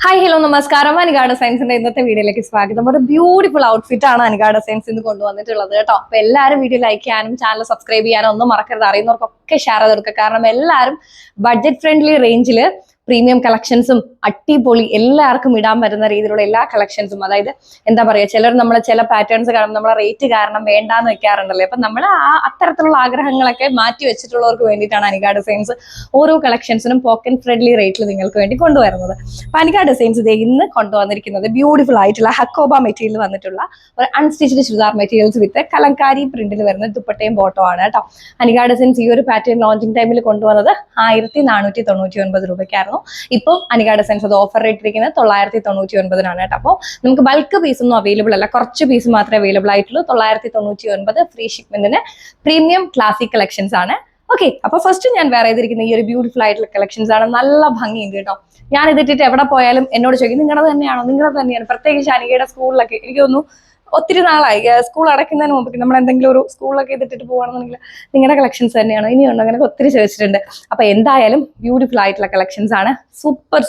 Hi hello നമസ്കാരം. അനികാ ഡിസൈൻസിന്റെ ഇന്നത്തെ വീഡിയോയിലേക്ക് സ്വാഗതം. ഒരു ബ്യൂട്ടിഫുൾ ഔട്ട്ഫിറ്റ് ആണ് അനികാ ഡിസൈൻസ് ഇന്ന് കൊണ്ടുവന്നിട്ടുള്ളത് കേട്ടോ. അപ്പൊ എല്ലാവരും വീഡിയോ ലൈക്ക് ചെയ്യാനും ചാനൽ സബ്സ്ക്രൈബ് ചെയ്യാനും ഒന്നും മറക്കരുത്. അറിയുന്നവർക്കൊക്കെ ഷെയർ ചെയ്ത് കൊടുക്കുക. കാരണം എല്ലാവരും ബഡ്ജറ്റ് ഫ്രണ്ട്ലി റേഞ്ചില് പ്രീമിയം കളക്ഷൻസും അടിപൊളി എല്ലാവർക്കും ഇടാൻ പറ്റുന്ന രീതിയിലുള്ള എല്ലാ കളക്ഷൻസും, അതായത് എന്താ പറയുക, ചിലർ നമ്മളെ ചില പാറ്റേൺസ് കാരണം നമ്മളെ റേറ്റ് കാരണം വേണ്ടാന്ന് വെക്കാറുണ്ടല്ലോ. അപ്പൊ നമ്മൾ അത്തരത്തിലുള്ള ആഗ്രഹങ്ങളൊക്കെ മാറ്റി വെച്ചിട്ടുള്ളവർക്ക് വേണ്ടിയിട്ടാണ് അനികാ ഡിസൈൻസ് ഓരോ കളക്ഷൻസിനും പോക്കറ്റ് ഫ്രണ്ട്ലി റേറ്റിൽ നിങ്ങൾക്ക് വേണ്ടി കൊണ്ടുവരുന്നത്. അപ്പൊ അനികാ ഡിസൈൻസ് ഇതേ ഇന്ന് കൊണ്ടുവന്നിരിക്കുന്നത് ബ്യൂട്ടിഫുൾ ആയിട്ടുള്ള ഹക്കോബ മെറ്റീരിയൽ വന്നിട്ടുള്ള ഒരു അൺസ്റ്റിച്ച്ഡ് ചുരിദാർ മെറ്റീരിയൽസ് വിത്ത് കലങ്കാരി പ്രിന്റിൽ വരുന്ന ദുപ്പട്ടയും ബോട്ടോ ആണ് കേട്ടോ. അനികാ ഡിസൈൻസ് ഈ ഒരു പാറ്റേൺ ലോഞ്ചിങ് ടൈമിൽ കൊണ്ടുവന്നത് 1499 രൂപയ്ക്കായിരുന്നു. ഇപ്പോൾ അനികാ ഡിസൈൻസ് അത് ഓഫർ റേറ്റ് ഇരിക്കുന്നത് 999 കേട്ടോ. അപ്പോൾ നമുക്ക് ബൾക്ക് പീസ് ഒന്നും അവൈലബിൾ അല്ല, കുറച്ച് പീസ് മാത്രമേ അവൈലബിൾ ആയിട്ടുള്ളൂ. 999 ഫ്രീ ഷിപ്മെന്റിന് പ്രീമിയം ക്ലാസിക് കളക്ഷൻസ് ആണ്. ഓക്കെ, അപ്പൊ ഫസ്റ്റ് ഞാൻ വേറെ ചെയ്തിരിക്കുന്ന ഈ ഒരു ബ്യൂട്ടിഫുൾ ആയിട്ടുള്ള കളക്ഷൻസ് ആണ്. നല്ല ഭംഗിയുണ്ട് കേട്ടോ. ഞാൻ ഇതിട്ടിട്ട് എവിടെ പോയാലും എന്നോട് ചോദിക്കും നിങ്ങളുടെ തന്നെയാണോ, നിങ്ങളുടെ തന്നെയാണ്. പ്രത്യേകിച്ച് അനികയുടെ സ്കൂളിലൊക്കെ എനിക്ക് തോന്നുന്നു ഒത്തിരി നാളായി സ്കൂൾ അടയ്ക്കുന്നതിന് മുമ്പ് നമ്മൾ എന്തെങ്കിലും ഒരു സ്കൂളിലൊക്കെ ഇതിട്ടിട്ട് പോകുകയാണെന്നുണ്ടെങ്കിൽ നിങ്ങളുടെ കളക്ഷൻസ് തന്നെയാണോ, ഇനിയുണ്ടോ, അങ്ങനെ ഒത്തിരി ചോദിച്ചിട്ടുണ്ട്. അപ്പൊ എന്തായാലും ബ്യൂട്ടിഫുൾ ആയിട്ടുള്ള കളക്ഷൻസ് ആണ്.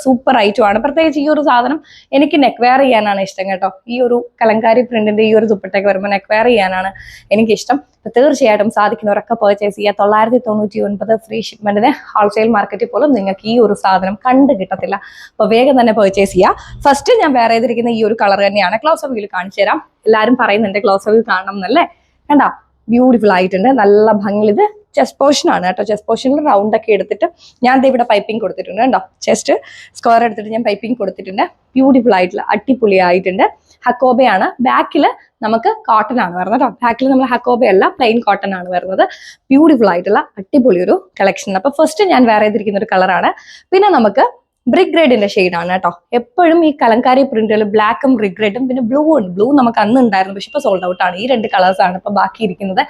സൂപ്പർ ഐറ്റം ആണ്. പ്രത്യേകിച്ച് ഈ ഒരു സാധനം എനിക്ക് നെക്ക് വെയർ ചെയ്യാനാണ് ഇഷ്ടം കേട്ടോ. ഈ ഒരു കലങ്കാരി പ്രിന്റിന്റെ ഈ ഒരു ദുപ്പട്ടയൊക്കെ വരുമ്പോൾ നെക്ക് വെയർ ചെയ്യാനാണ് എനിക്കിഷ്ടം. തീർച്ചയായിട്ടും സാധിക്കുന്നവരൊക്കെ പർച്ചേസ് ചെയ്യുക. 999 ഫ്രീ ഷിപ്മെന്റിന് ഹോൾസെയിൽ മാർക്കറ്റിൽ പോലും നിങ്ങൾക്ക് ഈ ഒരു സാധനം കണ്ടു കിട്ടത്തില്ല. അപ്പൊ വേഗം തന്നെ പർച്ചേസ് ചെയ്യുക. ഫസ്റ്റ് ഞാൻ വേറെ ചെയ്തിരിക്കുന്ന ഈ ഒരു കളർ തന്നെയാണ്. ക്ലോസ് ഓഫ് വ്യൂ കാണിച്ചു തരാം. എല്ലാവരും പറയുന്നുണ്ട് ക്ലോസ് ഓഫ് വ്യൂ കാണണം എന്നല്ലേ. കണ്ടോ, ബ്യൂട്ടിഫുൾ ആയിട്ടുണ്ട്, നല്ല ഭംഗി. ഇത് ചെസ്റ്റ് പോർഷൻ ആണ് കേട്ടോ. ചെസ്റ്റ് പോർഷനിൽ റൗണ്ട് ഒക്കെ എടുത്തിട്ട് ഞാൻ ഇവിടെ പൈപ്പിംഗ് കൊടുത്തിട്ടുണ്ട് കേട്ടോ. ചെസ്റ്റ് സ്ക്വയർ എടുത്തിട്ട് ഞാൻ പൈപ്പിംഗ് കൊടുത്തിട്ടുണ്ട്. ബ്യൂട്ടിഫുൾ ആയിട്ടുള്ള അടിപൊളി ആയിട്ടുണ്ട്. ഹക്കോബയാണ്. ബാക്കിൽ നമുക്ക് കോട്ടൺ ആണ് വരുന്നത് കേട്ടോ. ബാക്കിൽ നമ്മൾ ഹക്കോബയല്ല, പ്ലെയിൻ കോട്ടൺ ആണ് വരുന്നത്. ബ്യൂട്ടിഫുൾ ആയിട്ടുള്ള അടിപൊളി ഒരു കളക്ഷൻ. അപ്പൊ ഫസ്റ്റ് ഞാൻ വേറെ ചെയ്തിരിക്കുന്ന ഒരു കളറാണ്. പിന്നെ നമുക്ക് ബ്രിക്ക് റെഡിന്റെ ഷെയ്ഡാണ് കേട്ടോ. എപ്പോഴും ഈ കലങ്കാരി പ്രിന്റുകൾ ബ്ലാക്കും ബ്രിക്ക് റെഡും പിന്നെ ബ്ലൂ ഉണ്ട്. ബ്ലൂ നമുക്ക് അന്ന് ഉണ്ടായിരുന്നു, പക്ഷെ ഇപ്പൊ സോൾഡ് ഔട്ട് ആണ്. ഈ രണ്ട് കളേഴ്സ് ആണ് ഇപ്പൊ ബാക്കി ഇരിക്കുന്നത്.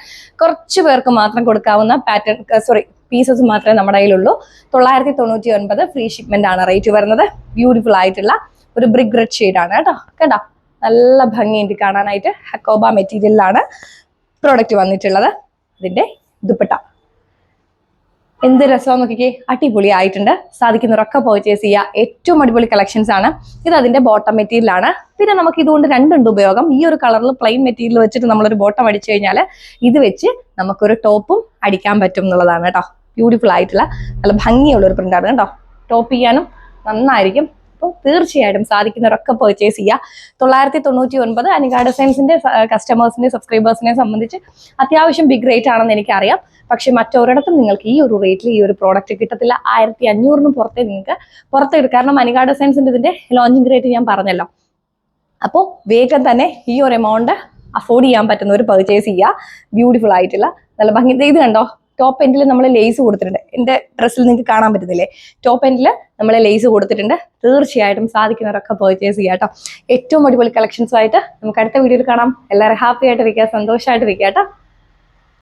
കുറച്ച് പേർക്ക് മാത്രം കൊടുക്കാവുന്ന പീസസ് മാത്രമേ നമ്മുടെ കയ്യിലുള്ളൂ. 999 ഫ്രീ ഷിപ്മെന്റ് ആണ് റേറ്റ് വരുന്നത്. ബ്യൂട്ടിഫുൾ ആയിട്ടുള്ള ഒരു ബ്രിക്ക് റെഡ് ഷെയ്ഡാണ് കേട്ടോ. കേട്ടോ, നല്ല ഭംഗിയുണ്ട് കാണാനായിട്ട്. ഹക്കോബ മെറ്റീരിയലിലാണ് പ്രോഡക്റ്റ് വന്നിട്ടുള്ളത്. ഇതിന്റെ ദുപ്പട്ട എന്ത് രസം നോക്കിക്കേ, അടിപൊളി ആയിട്ടുണ്ട്. സാധിക്കുന്നവരൊക്കെ പർച്ചേസ് ചെയ്യുക. ഏറ്റവും അടിപൊളി കളക്ഷൻസ് ആണ്. ഇത് അതിന്റെ ബോട്ടം മെറ്റീരിയൽ ആണ്. പിന്നെ നമുക്ക് ഇതുകൊണ്ട് രണ്ടുണ്ട് ഉപയോഗം. ഈ ഒരു കളറിൽ പ്ലെയിൻ മെറ്റീരിയൽ വെച്ചിട്ട് നമ്മളൊരു ബോട്ടം അടിച്ചു കഴിഞ്ഞാൽ ഇത് വെച്ച് നമുക്കൊരു ടോപ്പും അടിക്കാൻ പറ്റും എന്നുള്ളതാണ് കേട്ടോ. ബ്യൂട്ടിഫുൾ ആയിട്ടുള്ള നല്ല ഭംഗിയുള്ള ഒരു പ്രിന്റാണ് കേട്ടോ. ടോപ്പ് ചെയ്യാനും നന്നായിരിക്കും. അപ്പോൾ തീർച്ചയായിട്ടും സാധിക്കുന്നവരൊക്കെ പർച്ചേസ് ചെയ്യുക. 999 അനികാ ഡിസൈൻസിന്റെ കസ്റ്റമേഴ്സിന്റെ സബ്സ്ക്രൈബേഴ്സിനെ സംബന്ധിച്ച് അത്യാവശ്യം ബിഗ് റേറ്റ് ആണെന്ന് എനിക്കറിയാം. പക്ഷെ മറ്റൊരിടത്തും നിങ്ങൾക്ക് ഈ ഒരു റേറ്റിൽ ഈ ഒരു പ്രോഡക്റ്റ് കിട്ടത്തില്ല. 1500 പുറത്തേ നിങ്ങൾക്ക് പുറത്തെടുക്കാം. കാരണം അനികാ ഡിസൈൻസിന്റെ ഇതിന്റെ ലോഞ്ചിങ് റേറ്റ് ഞാൻ പറഞ്ഞല്ലോ. അപ്പോൾ വേഗം തന്നെ ഈ ഒരു എമൗണ്ട് അഫോർഡ് ചെയ്യാൻ പറ്റുന്നവർ പർച്ചേസ് ചെയ്യുക. ബ്യൂട്ടിഫുൾ ആയിട്ടുള്ള നല്ല ഭംഗി. ഇത് കണ്ടോ, ടോപ്പ് എൻഡിൽ നമ്മൾ ലേസ് കൊടുത്തിട്ടുണ്ട്. എൻ്റെ ഡ്രസ്സിൽ നിങ്ങൾക്ക് കാണാൻ പറ്റുന്നില്ലേ, ടോപ്പ് എൻഡിൽ നമ്മൾ ലേസ് കൊടുത്തിട്ടുണ്ട്. തീർച്ചയായിട്ടും സാധിക്കുന്നവരൊക്കെ പർച്ചേസ് ചെയ്യുക കേട്ടോ. ഏറ്റവും അടിപൊളി കളക്ഷൻസുമായിട്ട് നമുക്ക് അടുത്ത വീഡിയോയിൽ കാണാം. എല്ലാവരും ഹാപ്പി ആയിട്ടിരിക്കുക, സന്തോഷമായിട്ടിരിക്കുക കേട്ടോ.